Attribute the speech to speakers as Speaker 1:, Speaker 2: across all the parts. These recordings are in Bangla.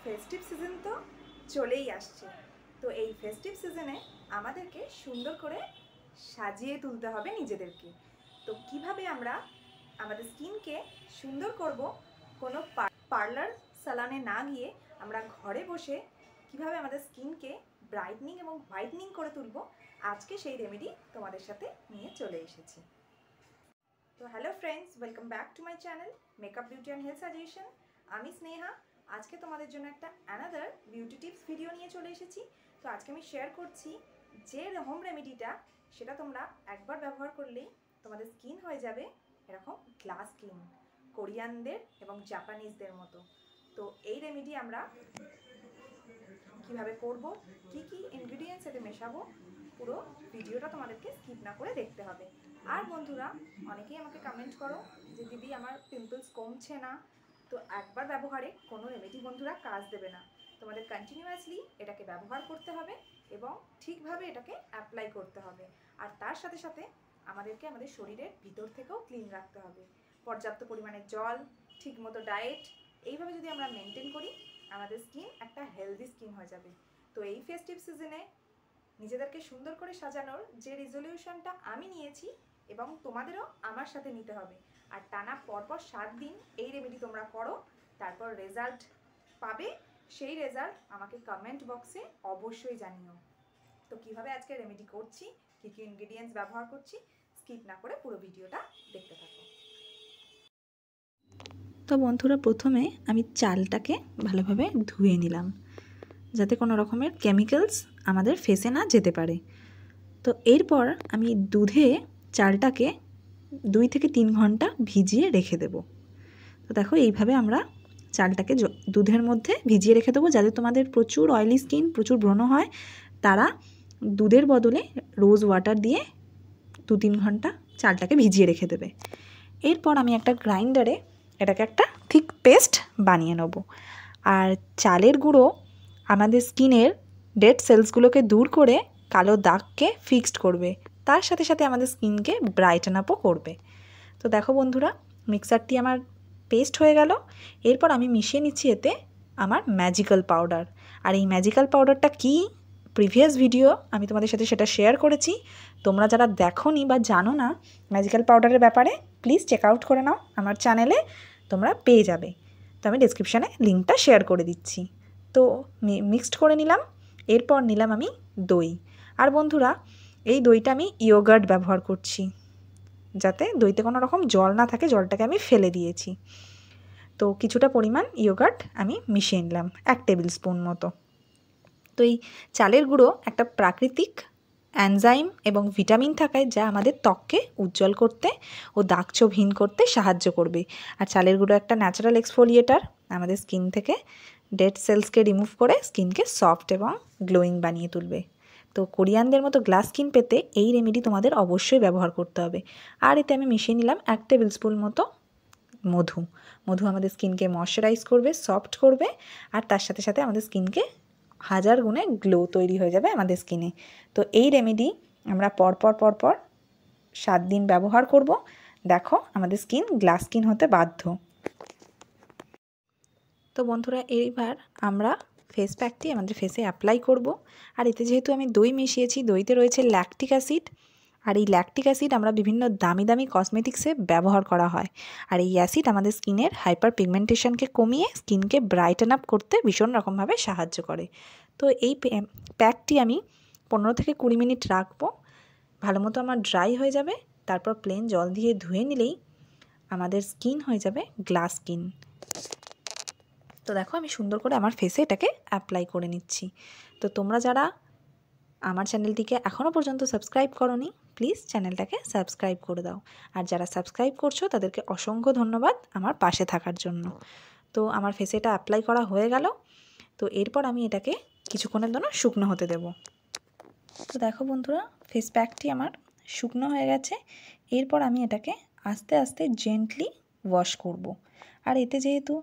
Speaker 1: ফেস্টিভ সিজন তো চলেই আসছে। তো এই ফেস্টিভ সিজনে আমাদেরকে সুন্দর করে সাজিয়ে তুলতে হবে নিজেদেরকে। তো কিভাবে আমরা আমাদের স্কিনকে সুন্দর করব, কোনো পার্লার সালনে না গিয়ে আমরা ঘরে বসে কিভাবে আমাদের স্কিনকে ব্রাইটনিং এবং হোয়াইটনিং করে তুলব, আজকে সেই রেমেডি তোমাদের সাথে নিয়ে চলে এসেছি। তো hello friends, welcome back to my channel makeup beauty and health suggestion. আমি স্নেহা। আজকে তোমাদের জন্য একটা অ্যানাদার বিউটি টিপস ভিডিও নিয়ে চলে এসেছি। তো আজকে আমি শেয়ার করছি যে হোম রেমেডিটা, সেটা তোমরা একবার ব্যবহার করলেই তোমাদের স্কিন হয়ে যাবে এরকম গ্লাস স্কিন, কোরিয়ানদের এবং জাপানিজদের মতো। তো এই রেমেডি আমরা কিভাবে করব, কি কি ইনগ্রিডিয়েন্টস এতে মেশাবো, পুরো ভিডিওটা তোমাদেরকে স্কিপ না করে দেখতে হবে। আর বন্ধুরা, অনেকেই আমাকে কমেন্ট করো যে দিদি আমার পিম্পলস কমছে না। তো একবার ব্যবহারে কোনো রেমেডি বন্ধুরা কাজ দেবে না, তোমাদের কন্টিনিউয়াসলি এটাকে ব্যবহার করতে হবে এবং ঠিকভাবে এটাকে অ্যাপ্লাই করতে হবে। আর তার সাথে সাথে আমাদেরকে আমাদের শরীরের ভিতর থেকেও ক্লিন রাখতে হবে। পর্যাপ্ত পরিমাণে জল, ঠিকমতো ডায়েট, এইভাবে যদি আমরা মেনটেন করি আমাদের স্কিন একটা হেলদি স্কিন হয়ে যাবে। তো এই ফেস্টিভ সিজনে নিজেদেরকে সুন্দর করে সাজানোর যে রেজলিউশনটা আমি নিয়েছি এবং তোমাদেরও আমার সাথে নিতে হবে। আর টানা পরপর 7 দিন এই রেমেডি তোমরা করো, তারপর রেজাল্ট পাবে। সেই রেজাল্ট আমাকে কমেন্ট বক্সে অবশ্যই জানিও। তো কিভাবে আজকে রেমেডি করছি, কী কী ইনগ্রিডিয়েন্টস ব্যবহার করছি, স্কিপ না করে পুরো ভিডিওটা দেখতে থাকো।
Speaker 2: তো বন্ধুরা, প্রথমে আমি চালটাকে ভালোভাবে ধুয়ে নিলাম যাতে কোনো রকমের কেমিক্যালস আমাদের ফেসে না যেতে পারে। তো এরপর আমি দুধে চালটাকে 2 থেকে 3 ঘন্টা ভিজিয়ে রেখে দেব। তো দেখো, এইভাবে আমরা চালটাকে দুধের মধ্যে ভিজিয়ে রেখে দেবো। যাদের তোমাদের প্রচুর অয়েলি স্কিন, প্রচুর ব্রণ হয়, তারা দুধের বদলে রোজ ওয়াটার দিয়ে 2-3 ঘন্টা চালটাকে ভিজিয়ে রেখে দেবে। এরপর আমি একটা গ্রাইন্ডারে এটাকে একটা থিক পেস্ট বানিয়ে নেব। আর চালের গুঁড়ো আমাদের স্কিনের ডেড সেলসগুলোকে দূর করে কালো দাগকে ফিক্সড করবে, তার সাথে সাথে আমাদের স্কিনকে ব্রাইটেন আপও করবে। তো দেখো বন্ধুরা, মিক্সারটি আমার পেস্ট হয়ে গেল। এরপর আমি মিশিয়ে নিচ্ছি এতে আমার ম্যাজিক্যাল পাউডার। আর এই ম্যাজিক্যাল পাউডারটা কি, প্রিভিয়াস ভিডিও আমি তোমাদের সাথে সেটা শেয়ার করেছি। তোমরা যারা দেখোনি বা জানো না ম্যাজিক্যাল পাউডারের ব্যাপারে, প্লিজ চেক আউট করে নাও, আমার চ্যানেলে তোমরা পেয়ে যাবে। তো আমি ডেসক্রিপশানে লিঙ্কটা শেয়ার করে দিচ্ছি। তো মিক্সড করে নিলাম। এরপর নিলাম আমি দই। আর বন্ধুরা, এই দইটা আমি ইয়োগার্ট ব্যবহার করছি, যাতে দইতে কোনো রকম জল না থাকে, জলটাকে আমি ফেলে দিয়েছি। তো কিছুটা পরিমাণ ইয়োগার্ট আমি মিশিয়ে নিলাম, 1 টেবিল স্পুন মতো। তো এই চালের গুঁড়ো একটা প্রাকৃতিক এনজাইম এবং ভিটামিন থাকায় যা আমাদের ত্বককে উজ্জ্বল করতে ও দাগছোপহীন করতে সাহায্য করবে। আর চালের গুঁড়ো একটা ন্যাচারাল এক্সফোলিয়েটার, আমাদের স্কিন থেকে ডেড সেলসকে রিমুভ করে স্কিনকে সফট এবং গ্লোয়িং বানিয়ে তুলবে। তো কোরিয়ানদের মতো গ্লাস স্কিন পেতে এই রেমেডি তোমাদের অবশ্যই ব্যবহার করতে হবে। আর এতে আমি মিশিয়ে নিলাম 1 টেবিল স্পুন মতো মধু। মধু আমাদের স্কিনকে ময়শ্চারাইজ করবে, সফট করবে, আর তার সাথে সাথে আমাদের স্কিনকে 1000 গুণে গ্লো তৈরি হয়ে যাবে আমাদের স্কিনে। তো এই রেমেডি আমরা পরপর 7 দিন ব্যবহার করব। দেখো, আমাদের স্কিন গ্লাস স্কিন হতে বাধ্য। তো বন্ধুরা, এইবার আমরা ফেস প্যাকটি আমাদের ফেসে অ্যাপ্লাই করব। আর এতে যেহেতু আমি দই মিশিয়েছি, দইতে রয়েছে ল্যাকটিক অ্যাসিড। আর এই ল্যাকটিক অ্যাসিড আমরা বিভিন্ন দামি দামি কসমেটিক্সে ব্যবহার করা হয়। আর এই অ্যাসিড আমাদের স্কিনের হাইপার পিগমেন্টেশনকে কমিয়ে স্কিনকে ব্রাইটেন আপ করতে ভীষণ রকমভাবে সাহায্য করে। তো এই প্যাকটি আমি 15 থেকে 20 মিনিট রাখবো। ভালো মতো আমার ড্রাই হয়ে যাবে, তারপর প্লেন জল দিয়ে ধুয়ে নিলেই আমাদের স্কিন হয়ে যাবে গ্লাস স্কিন। তো দেখো, আমি সুন্দর করে আমার ফেসে এটাকে অ্যাপ্লাই করে নিচ্ছি। তো তোমরা যারা আমার চ্যানেলটিকে এখনও পর্যন্ত সাবস্ক্রাইব করোনি, প্লিজ চ্যানেলটাকে সাবস্ক্রাইব করে দাও। আর যারা সাবস্ক্রাইব করছো তাদেরকে অসংখ্য ধন্যবাদ আমার পাশে থাকার জন্য। তো আমার ফেসে এটা অ্যাপ্লাই করা হয়ে গেল। তো এরপর আমি এটাকে কিছুক্ষণের জন্য শুকনো হতে দেব। তো দেখো বন্ধুরা, ফেস প্যাকটি আমার শুকনো হয়ে গেছে। এরপর আমি এটাকে আস্তে আস্তে জেন্টলি ওয়াশ করব। আর এতে যেহেতু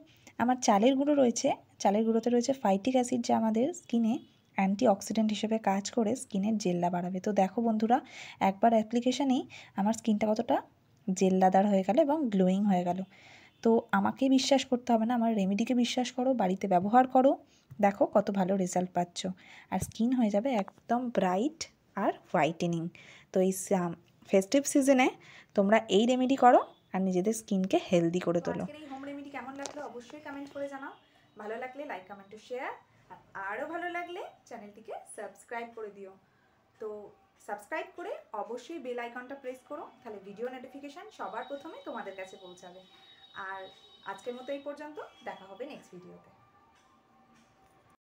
Speaker 2: আমার চালের গুঁড়ো রয়েছে, চালের গুঁড়োতে রয়েছে ফাইটিক অ্যাসিড, যা আমাদের স্কিনে অ্যান্টিঅক্সিডেন্ট হিসেবে কাজ করে স্কিনের জেল্লা বাড়াবে। তো দেখো বন্ধুরা, একবার অ্যাপ্লিকেশানেই আমার স্কিনটা কতটা জেল্লাদার হয়ে গেল এবং গ্লোয়িং হয়ে গেল। তো আমাকে বিশ্বাস করতে হবে না, আমার রেমেডিকে বিশ্বাস করো, বাড়িতে ব্যবহার করো, দেখো কত ভালো রেজাল্ট পাচ্ছ, আর স্কিন হয়ে যাবে একদম ব্রাইট আর হোয়াইটেনিং। তো এই ফেস্টিভ সিজনে তোমরা এই রেমেডি করো আর নিজেদের স্কিনকে হেলদি করে তোলো।
Speaker 1: আজকের এই হোম রেমেডি কেমন লাগলো অবশ্যই কমেন্ট করে জানাও। ভালো লাগলে লাইক কমেন্ট ও শেয়ার, আর আরও ভালো লাগলে চ্যানেলটিকে সাবস্ক্রাইব করে দিও। তো সাবস্ক্রাইব করে অবশ্যই বেল আইকনটা প্রেস করো, তাহলে ভিডিও নোটিফিকেশান সবার প্রথমে তোমাদের কাছে পৌঁছাবে। আর আজকের মতো এই পর্যন্ত, দেখা হবে নেক্সট ভিডিওতে।